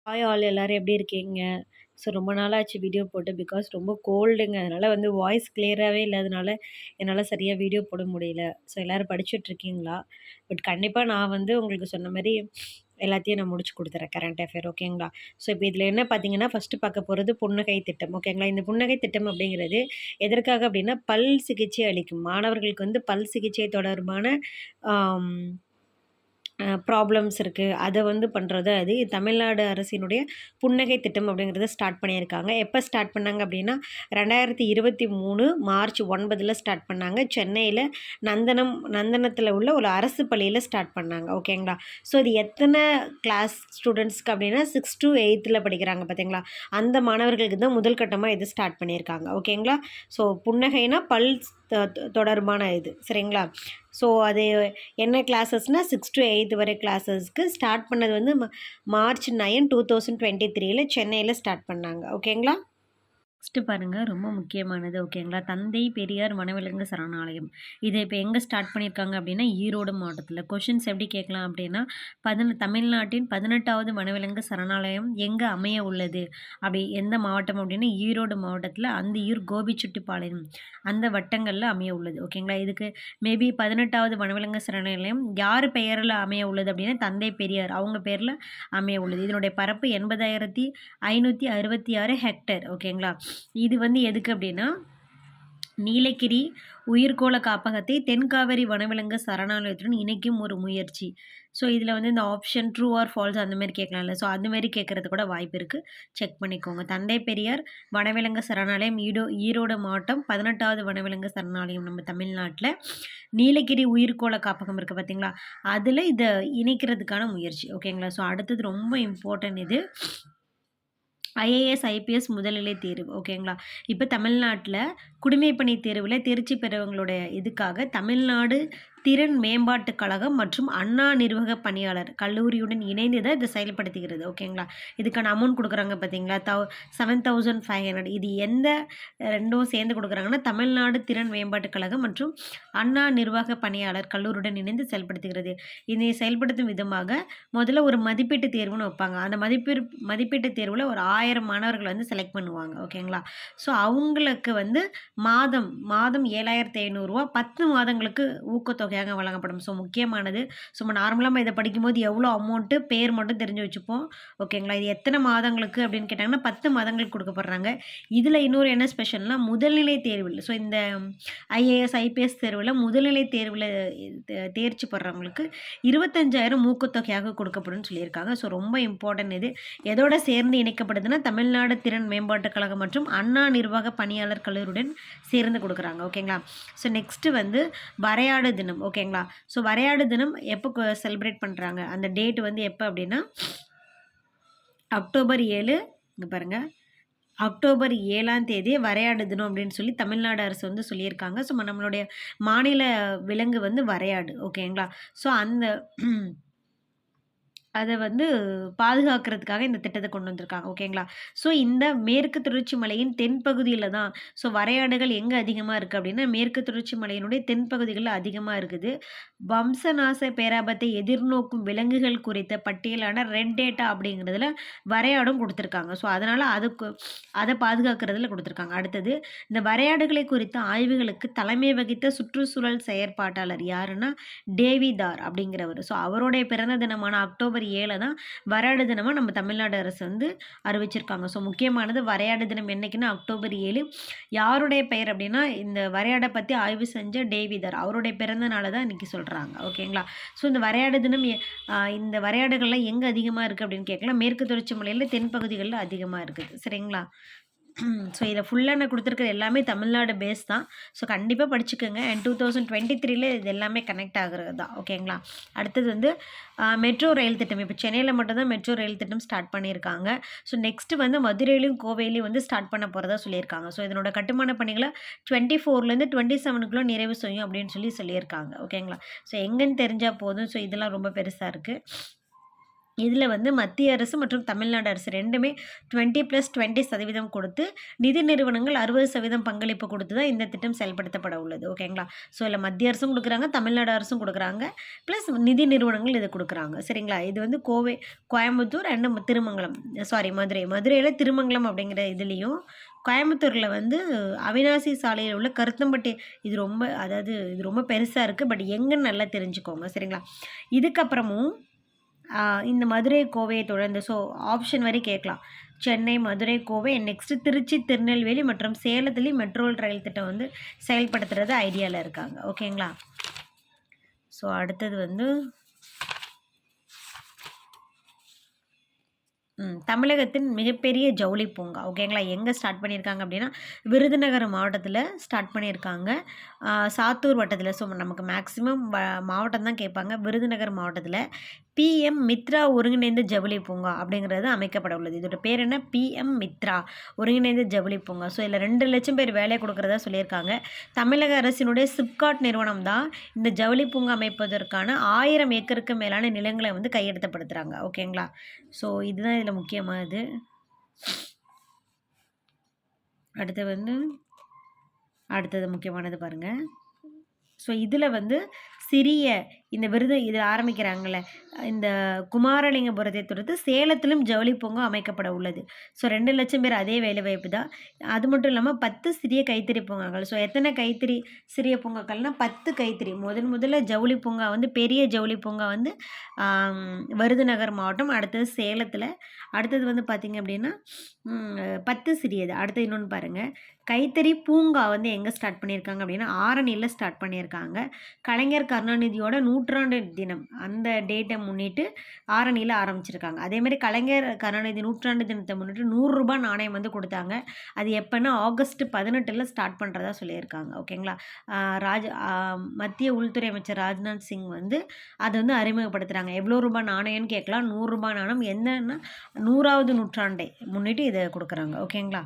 Hi all எல்லாரும் எப்படி இருக்கீங்க? ஸோ ரொம்ப நாளாச்சு வீடியோ போட்டு. பிகாஸ் ரொம்ப கோல்டுங்க. அதனால வாய்ஸ் கிளியராவே இல்லாதனால என்னால சரியா வீடியோ போட முடியல. ஸோ எல்லாரும் படிச்சுட்ருக்கீங்களா? பட் கண்டிப்பா நான் உங்களுக்கு சொன்ன மாரி எல்லாத்தையும் நான் முடிச்சு குடுத்துர்றேன். கரண்ட் அஃபேர் ஓகேங்களா? ஸோ இப்போ இதில என்ன பார்த்தீங்கன்னா, ஃபர்ஸ்ட்டு பார்க்க போறது புன்னகை திட்டம் ஓகேங்களா? இந்த புன்னகை திட்டம் அப்படிங்கிறது எதற்காக அப்படின்னா, பல் சிகிச்சை அளிக்கும் மாணவர்களுக்கு பல் சிகிச்சை தொடர்பான ஆம் ப்ராப்ளம்ஸ் இருக்கு. அத பண்றது அது தமிழ்நாடு அரசினுடைய புன்னகை திட்டம் அப்படிங்கிறத ஸ்டார்ட் பண்ணியிருக்காங்க. எப்ப ஸ்டார்ட் பண்ணாங்க அப்படின்னா, 2023 மார்ச் 9ல ஸ்டார்ட் பண்ணாங்க. சென்னையில நந்தனத்தில உள்ள ஒரு அரசு பள்ளியில ஸ்டார்ட் பண்ணாங்க. ஓகேங்களா? ஸோ இது எத்தன கிளாஸ் ஸ்டூடண்ட்ஸ்க்கு அப்படின்னா 6 டூ 8ல படிக்கிறாங்க பார்த்தீங்களா? அந்த மாணவர்களுக்கு தான் முதல் கட்டமா இது ஸ்டார்ட் பண்ணியிருக்காங்க. ஓகேங்களா? ஸோ புன்னகைனா பல் தொடர்பான இது. சரிங்களா? ஸோ அது என்ன கிளாஸஸ்னால் 6 to 8 வரை கிளாஸஸ்க்கு ஸ்டார்ட் பண்ணது மார்ச் 9, 2023ல சென்னையில் ஸ்டார்ட் பண்ணாங்க. ஓகேங்களா? நெக்ஸ்ட்டு பாருங்க, ரொம்ப முக்கியமானது ஓகேங்களா? தந்தை பெரியார் வனவிலங்கு சரணாலயம். இத இப்ப எங்க ஸ்டார்ட் பண்ணியிருக்காங்க அப்டின்னா, ஈரோடு மாவட்டத்தில. கொஷின்ஸ் எப்படி கேட்கலாம் அப்டின்னா, தமிழ்நாட்டின் 18வது வனவிலங்கு சரணாலயம் எங்க அமைய உள்ளது? அப்படி எந்த மாவட்டம் அப்டின்னா, ஈரோடு மாவட்டத்தில அந்தியூர், கோபிச்செட்டிப்பாளையம் அந்த வட்டங்கள்ல அமைய உள்ளது. ஓகேங்களா? இதுக்கு மேபி 18வது வனவிலங்கு சரணாலயம் யார் பெயர்ல அமைய உள்ளது அப்டின்னா, தந்தை பெரியார் அவங்க பேர்ல அமைய உள்ளது. இதனுடைய பரப்பு 80,566 ஹெக்டேர். ஓகேங்களா? இது எதுக்கு அப்படின்னா, நீலகிரி உயிர்க்கோள காப்பகத்தை தென்காவேரி வனவிலங்கு சரணாலயத்துடன் இணைக்கும் ஒரு முயற்சி. ஸோ இதில் இந்த ஆப்ஷன் ட்ரூ ஆர் ஃபால்ஸ் அந்த மாதிரி கேட்கலாம்ல. ஸோ அந்த மாதிரி கேட்கறது கூட வாய்ப்பு இருக்குது. செக் பண்ணிக்கோங்க. தந்தை பெரியார் வனவிலங்கு சரணாலயம் ஈரோடு மாவட்டம் 18வது வனவிலங்கு சரணாலயம் நம்ம தமிழ்நாட்டில். நீலகிரி உயிர்க்கோள காப்பகம் இருக்குது பார்த்தீங்களா, அதில் இதை இணைக்கிறதுக்கான முயற்சி. ஓகேங்களா? ஸோ அடுத்தது ரொம்ப இம்பார்ட்டன்ட் இது ஐஏஎஸ், ஐபிஎஸ் முதுநிலை தேர்வு. ஓகேங்களா? இப்போ தமிழ்நாட்டில் குடிமைப்பணி தேர்வில் தேர்ச்சி பெறவங்களுடைய இதுக்காக தமிழ்நாடு திறன் மேம்பாட்டுக் கழகம் மற்றும் அண்ணா நிர்வாக பணியாளர் கல்லூரியுடன் இணைந்து தான் இதை செயல்படுத்துகிறது. ஓகேங்களா? இதுக்கான அமௌண்ட் கொடுக்குறாங்க பார்த்தீங்களா, 7,500. இது எந்த ரெண்டும் சேர்ந்து கொடுக்குறாங்கன்னா, தமிழ்நாடு திறன் மேம்பாட்டுக் கழகம் மற்றும் அண்ணா நிர்வாக பணியாளர் கல்லூரியுடன் இணைந்து செயல்படுத்துகிறது. இதை செயல்படுத்தும் விதமாக முதல்ல ஒரு மதிப்பீட்டு தேர்வுன்னு வைப்பாங்க. அந்த மதிப்பீட்டு தேர்வில் ஒரு 1000 மாணவர்கள் செலக்ட் பண்ணுவாங்க. ஓகேங்களா? ஸோ அவங்களுக்கு மாதம் 7,500 10 மாதங்களுக்கு ஊக்கத்தொகையாக வழங்கப்படும். ஸோ முக்கியமானது. சும்மா நார்மலா நம்ம இதை படிக்கும்போது எவ்வளோ அமௌண்ட்டு பேர் மட்டும் தெரிஞ்சு வச்சுப்போம். ஓகேங்களா? இது எத்தனை மாதங்களுக்கு அப்படின்னு கேட்டாங்கன்னா 10 மாதங்களுக்கு கொடுக்கப்படுறாங்க. இதில் இன்னொரு என்ன ஸ்பெஷல்னா, முதல்நிலை தேர்வில் ஸோ இந்த ஐஏஎஸ், ஐபிஎஸ் தேர்வில் முதல்நிலை தேர்வில் தேர்ச்சி பெறவங்களுக்கு 25,000 ஊக்கத்தொகையாக கொடுக்கப்படும் சொல்லியிருக்காங்க. ஸோ ரொம்ப இம்பார்ட்டன்ட் இது. எதோட சேர்ந்து இணைக்கப்படுதுன்னா, தமிழ்நாடு திறன் மேம்பாட்டுக் கழகம் மற்றும் அண்ணா நிர்வாக பணியாளர் கல்லூரியுடன் சேர்ந்து கொடுக்குறாங்க. ஓகேங்களா? ஸோ நெக்ஸ்ட்டு வரையாடு தினம். ஓகேங்களா? ஸோ வரையாடு தினம் எப்போ செலிப்ரேட் பண்ணுறாங்க, அந்த டேட் எப்போ அப்படின்னா, அக்டோபர் 7. இங்கே பாருங்கள், அக்டோபர் 7ஆம் தேதி வரையாடு தினம் அப்படின்னு சொல்லி தமிழ்நாடு அரசு சொல்லியிருக்காங்க. ஸோ நம்மளுடைய மாநில விலங்கு வரையாடு. ஓகேங்களா? ஸோ அந்த அதை பாதுகாக்கிறதுக்காக இந்த திட்டத்தை கொண்டு வந்திருக்காங்க. ஓகேங்களா? ஸோ இந்த மேற்கு தொடர்ச்சி மலையின் தென்பகுதியில் தான் ஸோ வரையாடுகள் எங்கே அதிகமாக இருக்குது அப்படின்னா, மேற்கு தொடர்ச்சி மலையினுடைய தென்பகுதிகளில் அதிகமாக இருக்குது. வம்சநாச பேராபத்தை எதிர்நோக்கும் விலங்குகள் குறித்த பட்டியலான ரெட் டேட்டா அப்படிங்கிறதுல வரையாடும் கொடுத்துருக்காங்க. ஸோ அதனால் அதை பாதுகாக்கிறதுல கொடுத்துருக்காங்க. அடுத்தது, இந்த வரையாடுகளை குறித்த ஆய்வுகளுக்கு தலைமை வகித்த சுற்றுச்சூழல் செயற்பாட்டாளர் யாருன்னா, டேவிதார் அப்படிங்கிறவர். ஸோ அவருடைய பிறந்த தினமான அக்டோபர் 7 தான் வரையாடு தினமாக நம்ம தமிழ்நாடு அரசு அறிவிச்சிருக்காங்க. ஸோ முக்கியமானது, வரையாடு தினம் என்னைக்குன்னா அக்டோபர் 7. யாருடைய பெயர் அப்படின்னா, இந்த வரையாடை பற்றி ஆய்வு செஞ்ச டேவிதார் அவருடைய பிறந்த நாளை தான் இன்றைக்கி சொல்கிறாங்க. ஓகேங்களா? ஸோ இந்த வரையாடு தினம் இந்த வரையாடுகள்லாம் எங்கே அதிகமாக இருக்குது அப்படின்னு கேட்கலாம். மேற்கு தொடர்ச்சி மலையில் தென்பகுதிகளில் அதிகமாக இருக்குது. சரிங்களா? ஸோ இதில் ஃபுல்லாக நான் கொடுத்துருக்கிறது எல்லாமே தமிழ்நாடு பேஸ் தான். ஸோ கண்டிப்பாக படிச்சுக்கோங்க. அண்ட் 2023ல இது எல்லாமே கனெக்ட் ஆகுறது தான். ஓகேங்களா? அடுத்தது மெட்ரோ ரயில் திட்டம். இப்போ சென்னையில் மட்டும்தான் மெட்ரோ ரயில் திட்டம் ஸ்டார்ட் பண்ணியிருக்காங்க. ஸோ நெக்ஸ்ட்டு மதுரையிலும் கோவையிலையும் ஸ்டார்ட் பண்ண போகிறதா சொல்லியிருக்காங்க. ஸோ இதனோட கட்டுமான பணிகளை 24லேருந்து 27க்குள்ளே நிறைவு செய்யும் அப்படின்னு சொல்லியிருக்காங்க. ஓகேங்களா? ஸோ எங்கேன்னு தெரிஞ்சால் போதும். ஸோ இதெல்லாம் ரொம்ப பெருசாக இருக்குது. இதில் வந்து மத்திய அரசு மற்றும் தமிழ்நாடு அரசு ரெண்டுமே 20+20% கொடுத்து நிதி நிறுவனங்கள் 60% பங்களிப்பு கொடுத்து தான் இந்த திட்டம் செயல்படுத்தப்பட உள்ளது. ஓகேங்களா? ஸோ இதில் மத்திய அரசும் கொடுக்குறாங்க, தமிழ்நாடு அரசும் கொடுக்குறாங்க, ப்ளஸ் நிதி நிறுவனங்கள் இது கொடுக்குறாங்க. சரிங்களா? இது வந்து கோயம்புத்தூர் அண்ட் திருமங்கலம், மதுரையில் திருமங்கலம் அப்படிங்கிற இதுலேயும், கோயம்புத்தூரில் வந்து அவினாசி சாலையில் உள்ள கருத்தம்பட்டி. இது ரொம்ப பெருசாக இருக்குது. பட் எங்கன்னு நல்லா தெரிஞ்சுக்கோங்க. சரிங்களா? இதுக்கப்புறமும் இந்த மதுரை கோவையை தொடர்ந்து ஆப்ஷன் வரை கேட்கலாம். சென்னை, மதுரை, கோவை, நெக்ஸ்ட்டு திருச்சி, திருநெல்வேலி மற்றும் சேலத்துலேயும் மெட்ரோ ரயில் திட்டம் வந்து செயல்படுத்துறது ஐடியாவில் இருக்காங்க. ஓகேங்களா? அடுத்தது வந்து தமிழகத்தின் மிகப்பெரிய ஜவுளி பூங்கா. ஓகேங்களா? எங்கே ஸ்டார்ட் பண்ணியிருக்காங்க அப்படின்னா விருதுநகர் மாவட்டத்தில் ஸ்டார்ட் பண்ணியிருக்காங்க. சாத்தூர் வட்டத்தில். நமக்கு மேக்ஸிமம் மாவட்டம் தான் கேட்பாங்க. விருதுநகர் மாவட்டத்தில் PM மித்ரா ஒருங்கிணைந்த ஜவுளி பூங்கா அப்படிங்கிறது அமைக்கப்பட உள்ளது. இதோட பேர் என்ன? PM மித்ரா ஒருங்கிணைந்த ஜவுளி பூங்கா. இதில் 2 லட்சம் பேர் வேலை கொடுக்குறதா சொல்லியிருக்காங்க. தமிழக அரசினுடைய சிப்காட் நிறுவனம் தான் இந்த ஜவுளி பூங்கா அமைப்பதற்கான 1000 ஏக்கருக்கு மேலான நிலங்களை வந்து கையெழுத்தப்படுத்துகிறாங்க. ஓகேங்களா? இதுதான் இதில் முக்கியமானது. அடுத்தது முக்கியமானது பாருங்கள். இதில் வந்து சிறிய இந்த இது ஆரம்பிக்கிறாங்கள்ல, இந்த குமாரலிங்கபுரத்தை தொடர்ந்து சேலத்திலும் ஜவுளி பூங்கா அமைக்கப்பட உள்ளது. 2 லட்சம் பேர் அதே வேலைவாய்ப்பு தான். அது மட்டும் இல்லாமல் 10 சிறிய கைத்தறி பூங்காக்கள். எத்தனை கைத்தறி சிறிய பூங்காக்கள்னால் 10 கைத்தறி. முதல்ல ஜவுளி பூங்கா வந்து பெரிய ஜவுளி பூங்கா வந்து விருதுநகர் மாவட்டம், அடுத்தது சேலத்தில், அடுத்தது வந்து பார்த்திங்க அப்படின்னா 10 சிறியது. அடுத்து இன்னொன்று பாருங்கள், கைத்தறி பூங்கா வந்து எங்கே ஸ்டார்ட் பண்ணியிருக்காங்க அப்படின்னா ஆரணியில் ஸ்டார்ட் பண்ணியிருக்காங்க. கலைஞர் கருணாநிதியோட 100ஆண்டு தினம் அந்த டேட்டை முன்னிட்டு ஆரணியில் ஆரம்பிச்சிருக்காங்க. அதேமாதிரி கலைஞர் கருணாநிதி 100ஆண்டு தினத்தை முன்னிட்டு ₹100 நாணயம் வந்து கொடுத்தாங்க. அது எப்போன்னா ஆகஸ்ட் 18 ஸ்டார்ட் பண்ணுறதா சொல்லியிருக்காங்க. ஓகேங்களா? மத்திய உள்துறை அமைச்சர் ராஜ்நாத் சிங் வந்து அதை வந்து அறிமுகப்படுத்துகிறாங்க. எவ்வளோ ரூபாய் நாணயம்னு கேட்கலாம். ₹100 நாணயம். என்னன்னா 100ஆவது நூற்றாண்டை முன்னிட்டு இதை கொடுக்குறாங்க. ஓகேங்களா?